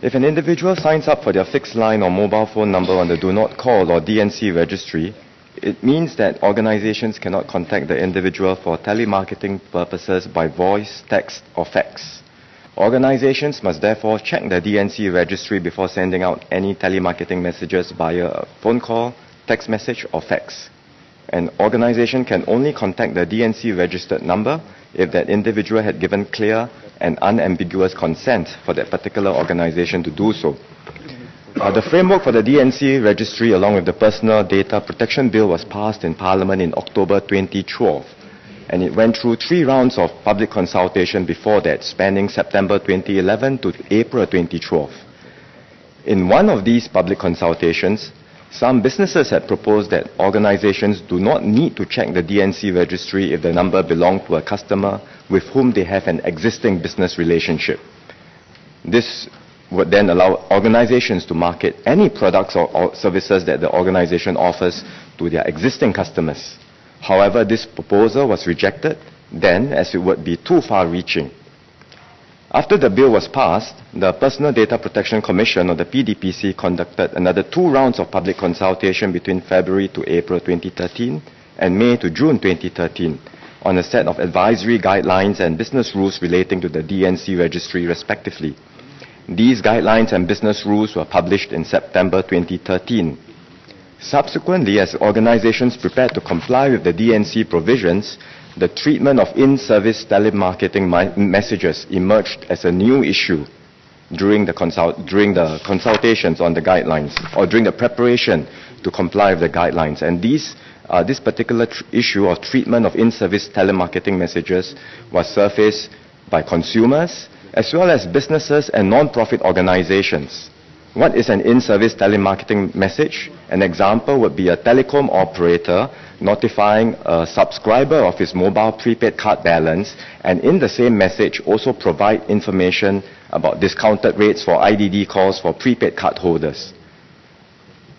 If an individual signs up for their fixed line or mobile phone number on the Do Not Call or DNC registry, it means that organizations cannot contact the individual for telemarketing purposes by voice, text, or fax. Organizations must therefore check the DNC registry before sending out any telemarketing messages via a phone call, text message, or fax. An organization can only contact the DNC registered number if that individual had given clear and unambiguous consent for that particular organization to do so. The framework for the DNC registry along with the Personal Data Protection Bill was passed in Parliament in October 2012, and it went through 3 rounds of public consultation before that, spanning September 2011 to April 2012. In one of these public consultations, some businesses had proposed that organizations do not need to check the DNC registry if the number belonged to a customer with whom they have an existing business relationship. This would then allow organizations to market any products or services that the organization offers to their existing customers. However, this proposal was rejected then, as it would be too far-reaching. After the bill was passed, the Personal Data Protection Commission, or the PDPC, conducted another 2 rounds of public consultation between February to April 2013 and May to June 2013 on a set of advisory guidelines and business rules relating to the DNC registry respectively. These guidelines and business rules were published in September 2013. Subsequently, as organizations prepared to comply with the DNC provisions, the treatment of in-service telemarketing messages emerged as a new issue during the consultations on the guidelines, or during the preparation to comply with the guidelines. And this particular issue of treatment of in-service telemarketing messages was surfaced by consumers as well as businesses and non-profit organizations. What is an in-service telemarketing message? An example would be a telecom operator notifying a subscriber of his mobile prepaid card balance, and in the same message also provide information about discounted rates for IDD calls for prepaid card holders.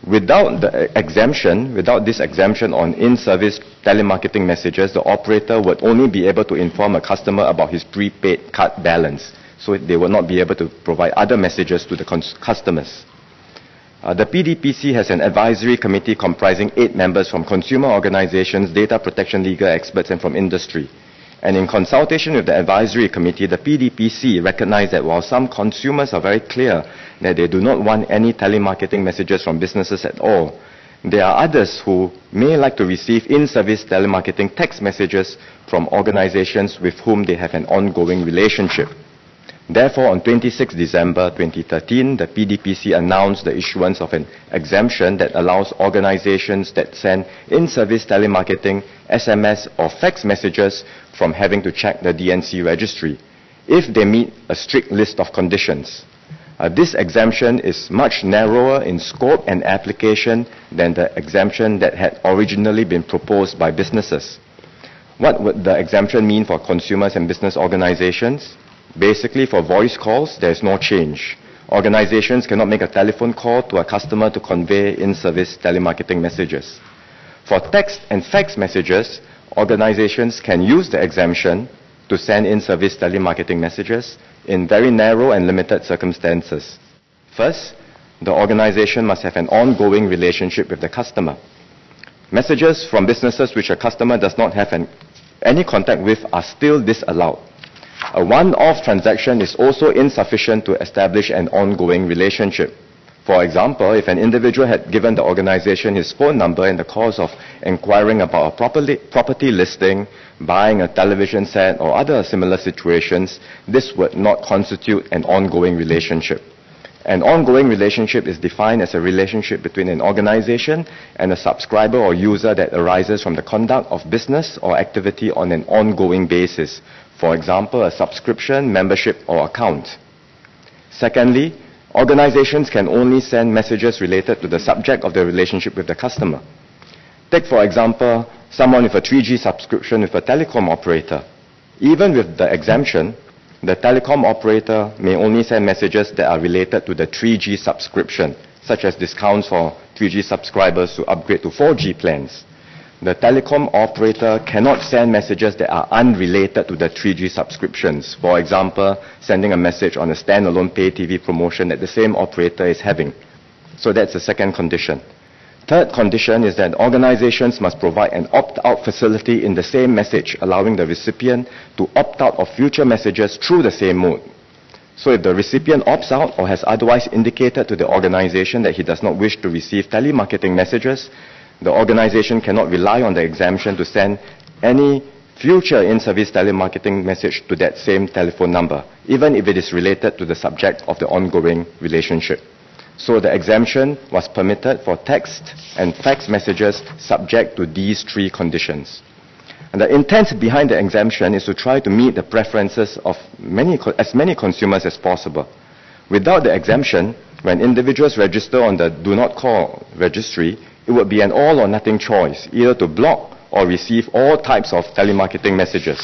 Without this exemption on in-service telemarketing messages, the operator would only be able to inform a customer about his prepaid card balance, so they will not be able to provide other messages to the customers. The PDPC has an advisory committee comprising 8 members from consumer organizations, data protection legal experts, and from industry. And in consultation with the advisory committee, the PDPC recognized that while some consumers are very clear that they do not want any telemarketing messages from businesses at all, there are others who may like to receive in-service telemarketing text messages from organizations with whom they have an ongoing relationship. Therefore, on 26 December 2013, the PDPC announced the issuance of an exemption that allows organizations that send in-service telemarketing, SMS, or fax messages from having to check the DNC registry if they meet a strict list of conditions. This exemption is much narrower in scope and application than the exemption that had originally been proposed by businesses. What would the exemption mean for consumers and business organizations? Basically, for voice calls, there is no change. Organizations cannot make a telephone call to a customer to convey in-service telemarketing messages. For text and fax messages, organizations can use the exemption to send in-service telemarketing messages in very narrow and limited circumstances. First, the organization must have an ongoing relationship with the customer. Messages from businesses which a customer does not have any contact with are still disallowed. A one-off transaction is also insufficient to establish an ongoing relationship. For example, if an individual had given the organization his phone number in the course of inquiring about a property listing, buying a television set, or other similar situations, this would not constitute an ongoing relationship. An ongoing relationship is defined as a relationship between an organization and a subscriber or user that arises from the conduct of business or activity on an ongoing basis. For example, a subscription, membership, or account. Secondly, organizations can only send messages related to the subject of the relationship with the customer. Take, for example, someone with a 3G subscription with a telecom operator. Even with the exemption, the telecom operator may only send messages that are related to the 3G subscription, such as discounts for 3G subscribers to upgrade to 4G plans. the telecom operator cannot send messages that are unrelated to the 3G subscriptions. For example, sending a message on a standalone pay TV promotion that the same operator is having. So that's the second condition. Third condition is that organizations must provide an opt-out facility in the same message, allowing the recipient to opt out of future messages through the same mode. So if the recipient opts out or has otherwise indicated to the organization that he does not wish to receive telemarketing messages, the organization cannot rely on the exemption to send any future in-service telemarketing message to that same telephone number, even if it is related to the subject of the ongoing relationship. So the exemption was permitted for text and fax messages subject to these three conditions. And the intent behind the exemption is to try to meet the preferences of as many consumers as possible. Without the exemption, when individuals register on the Do Not Call registry, it would be an all or nothing choice, either to block or receive all types of telemarketing messages.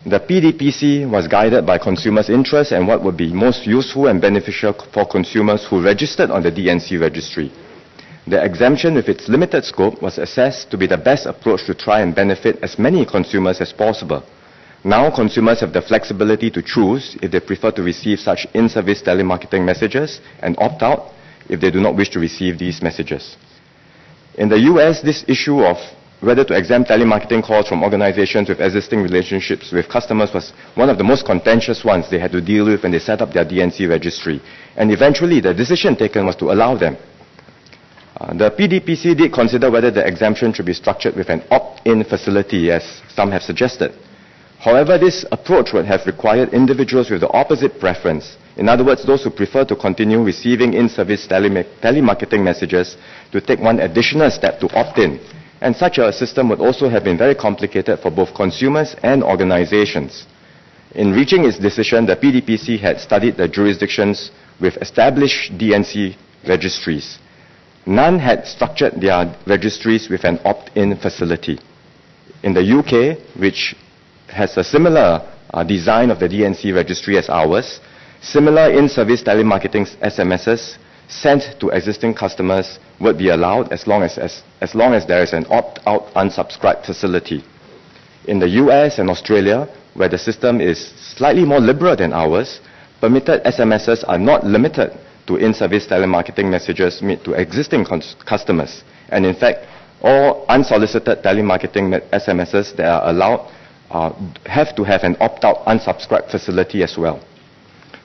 The PDPC was guided by consumers' interests and what would be most useful and beneficial for consumers who registered on the DNC registry. The exemption with its limited scope was assessed to be the best approach to try and benefit as many consumers as possible. Now consumers have the flexibility to choose if they prefer to receive such in-service telemarketing messages and opt out if they do not wish to receive these messages. In the US, this issue of whether to exempt telemarketing calls from organizations with existing relationships with customers was one of the most contentious ones they had to deal with when they set up their DNC registry. And eventually, the decision taken was to allow them. The PDPC did consider whether the exemption should be structured with an opt-in facility, as some have suggested. However, this approach would have required individuals with the opposite preference. In other words, those who prefer to continue receiving in-service telemarketing messages to take one additional step to opt in. And such a system would also have been very complicated for both consumers and organizations. In reaching its decision, the PDPC had studied the jurisdictions with established DNC registries. None had structured their registries with an opt-in facility. In the UK, which has a similar design of the DNC registry as ours, similar in-service telemarketing SMSs sent to existing customers would be allowed as long as there is an opt-out unsubscribe facility. In the US and Australia, where the system is slightly more liberal than ours, permitted SMSs are not limited to in-service telemarketing messages made to existing customers. And in fact, all unsolicited telemarketing SMSs that are allowed have to have an opt-out unsubscribe facility as well.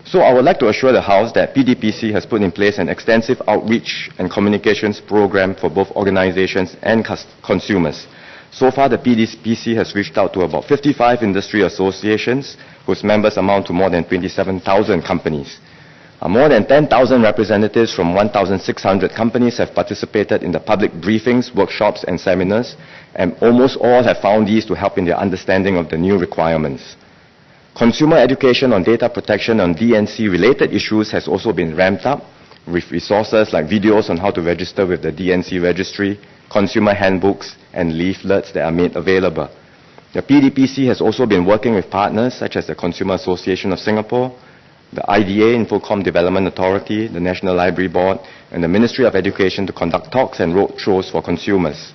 So I would like to assure the House that PDPC has put in place an extensive outreach and communications program for both organizations and consumers. So far, the PDPC has reached out to about 55 industry associations, whose members amount to more than 27,000 companies. More than 10,000 representatives from 1,600 companies have participated in the public briefings, workshops, and seminars, and almost all have found these to help in their understanding of the new requirements. Consumer education on data protection and DNC-related issues has also been ramped up, with resources like videos on how to register with the DNC registry, consumer handbooks, and leaflets that are made available. The PDPC has also been working with partners such as the Consumer Association of Singapore, the IDA, Infocom Development Authority, the National Library Board, and the Ministry of Education to conduct talks and roadshows for consumers.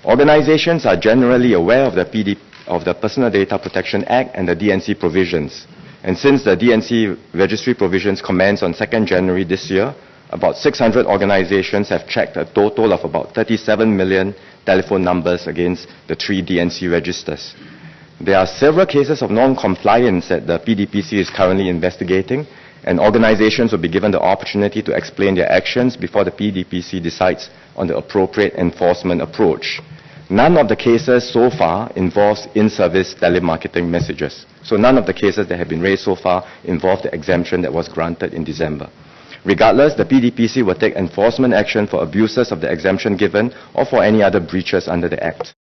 Organizations are generally aware of the Personal Data Protection Act and the DNC provisions. And since the DNC registry provisions commenced on 2nd January this year, about 600 organizations have checked a total of about 37 million telephone numbers against the 3 DNC registers. There are several cases of non-compliance that the PDPC is currently investigating, and organizations will be given the opportunity to explain their actions before the PDPC decides on the appropriate enforcement approach. None of the cases so far involves in-service telemarketing messages. So none of the cases that have been raised so far involve the exemption that was granted in December. Regardless, the PDPC will take enforcement action for abuses of the exemption given or for any other breaches under the Act.